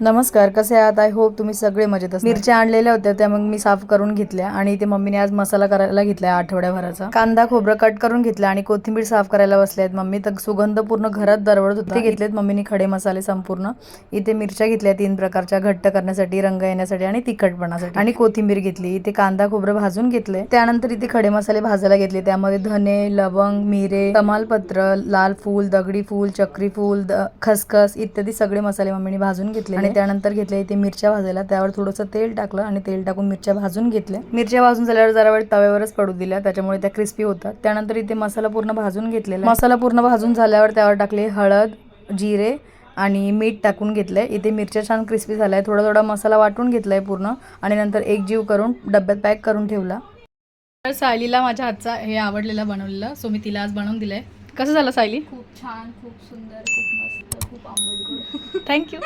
नमस्कार, कसे आहात? आय होप तुम्ही सगळे मजेत असणार। मिरच्या आणलेल्या होत्या त्या मग मी साफ करून घेतल्या आणि इथे मम्मीने आज मसाला करायला घेतलाय आठवड्याभराचा। कांदा खोबरं कट करून घेतला आणि कोथिंबीर साफ करायला बसल्यात मम्मी। तर सुगंध पूर्ण घरात दरवळत होता। इथे घेतलेत मम्मीने खडे मसाले संपूर्ण। इथे मिरच्या घेतल्या 3 प्रकारच्या, घट्ट करण्यासाठी, रंग येण्यासाठी आणि तिखटपणासाठी। आणि कोथिंबीर घेतली। इथे कांदा खोबरं भाजून घेतले। त्यानंतर इथे खडे मसाले भाजायला घेतले। त्यामध्ये धने, लवंग, मिरे, तमालपत्र, लाल फूल, दगडी फूल, चक्री फूल, खसखस इत्यादी सगळे मसाले मम्मीने भाजून घेतले। आणि त्यानंतर घेतले इथे मिरच्या भाजायला। त्यावर थोडंसं तेल टाकलं आणि तेल टाकून मिरच्या भाजून घेतल्या। मिरच्या भाजून झाल्यावर जरा वेळ तव्यावरच पडू दिल्या, त्याच्यामुळे त्या क्रिस्पी होतात। त्यानंतर इथे मसाला पूर्ण भाजून घेतलेला। मसाला पूर्ण भाजून झाल्यावर त्यावर टाकले हळद, जिरे आणि मीठ टाकून घेतलंय। इथे मिरच्या छान क्रिस्पी झाल्या। थोडा थोडा मसाला वाटून घेतलाय पूर्ण आणि नंतर एक जीव करून डब्यात पॅक करून ठेवला। तर सायलीला माझ्या हातचा हे आवडलेला बनवलेला, सो मी तिला आज बनवून दिलंय। कसं झालं सायली? खूप छान, खूप सुंदर, खूप मस्त, खूप आंबटगोड। थँक्यू।